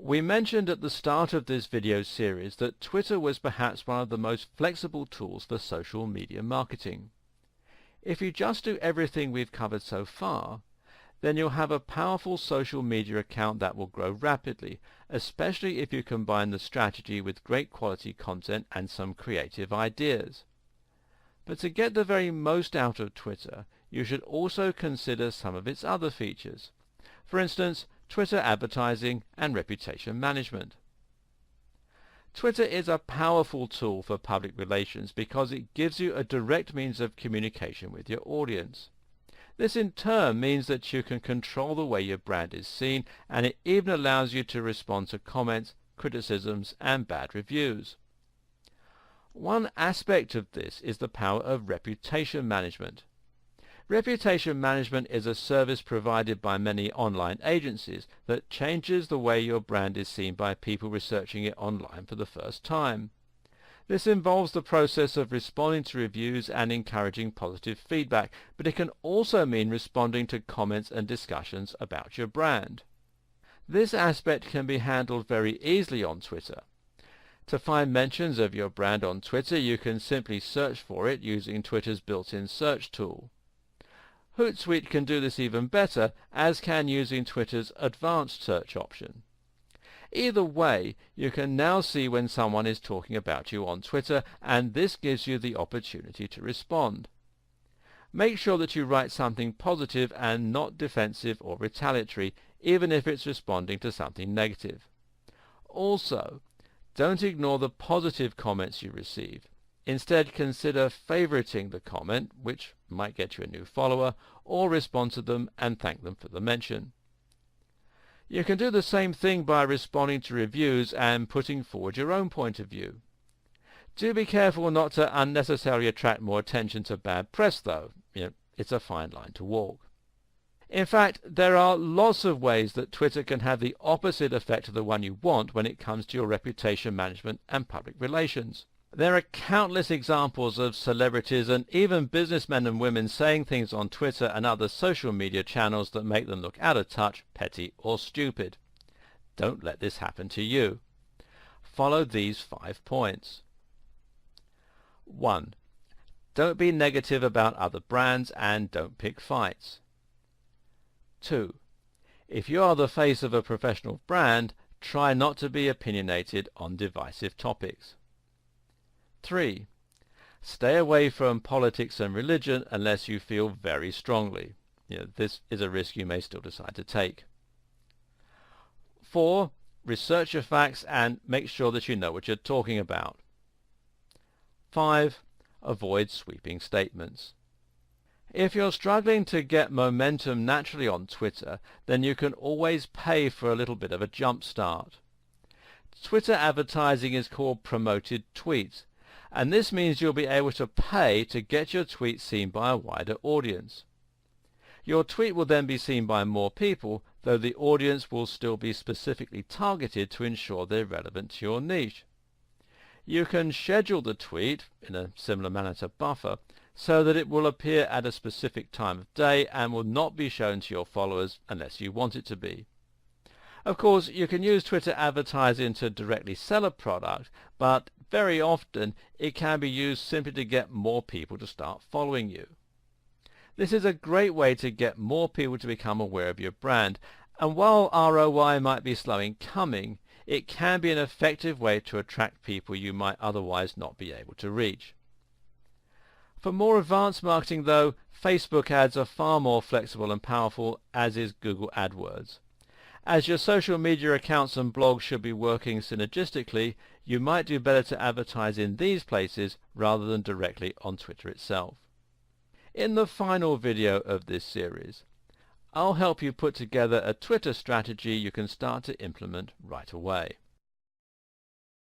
We mentioned at the start of this video series that Twitter was perhaps one of the most flexible tools for social media marketing. If you just do everything we've covered so far, then you'll have a powerful social media account that will grow rapidly, especially if you combine the strategy with great quality content and some creative ideas. But to get the very most out of Twitter, you should also consider some of its other features. For instance, Twitter advertising and reputation management. Twitter is a powerful tool for public relations because it gives you a direct means of communication with your audience. This in turn means that you can control the way your brand is seen, and it even allows you to respond to comments, criticisms, and bad reviews. One aspect of this is the power of reputation management. Reputation management is a service provided by many online agencies that changes the way your brand is seen by people researching it online for the first time. This involves the process of responding to reviews and encouraging positive feedback, but it can also mean responding to comments and discussions about your brand. This aspect can be handled very easily on Twitter. To find mentions of your brand on Twitter, you can simply search for it using Twitter's built-in search tool. Hootsuite can do this even better, as can using Twitter's advanced search option. Either way, you can now see when someone is talking about you on Twitter, and this gives you the opportunity to respond. Make sure that you write something positive and not defensive or retaliatory, even if it's responding to something negative. Also, don't ignore the positive comments you receive. Instead, consider favoriting the comment, which might get you a new follower, or respond to them and thank them for the mention. You can do the same thing by responding to reviews and putting forward your own point of view. Do be careful not to unnecessarily attract more attention to bad press, though. It's a fine line to walk. In fact, there are lots of ways that Twitter can have the opposite effect of the one you want when it comes to your reputation management and public relations. There are countless examples of celebrities and even businessmen and women saying things on Twitter and other social media channels that make them look out of touch, petty, or stupid. Don't let this happen to you. Follow these 5 points. 1. Don't be negative about other brands and don't pick fights. 2. If you are the face of a professional brand, try not to be opinionated on divisive topics. 3. Stay away from politics and religion unless you feel very strongly. This is a risk you may still decide to take. 4. Research your facts and make sure that you know what you're talking about. 5. Avoid sweeping statements. If you're struggling to get momentum naturally on Twitter, then you can always pay for a little bit of a jump start. Twitter advertising is called promoted tweets, and this means you'll be able to pay to get your tweet seen by a wider audience. Your tweet will then be seen by more people, though the audience will still be specifically targeted to ensure they're relevant to your niche. You can schedule the tweet, in a similar manner to Buffer, so that it will appear at a specific time of day and will not be shown to your followers unless you want it to be. Of course, you can use Twitter advertising to directly sell a product, but very often it can be used simply to get more people to start following you. This is a great way to get more people to become aware of your brand, and while ROI might be slow in coming, it can be an effective way to attract people you might otherwise not be able to reach. For more advanced marketing, though, Facebook ads are far more flexible and powerful, as is Google AdWords. As your social media accounts and blogs should be working synergistically, you might do better to advertise in these places rather than directly on Twitter itself. In the final video of this series, I'll help you put together a Twitter strategy you can start to implement right away.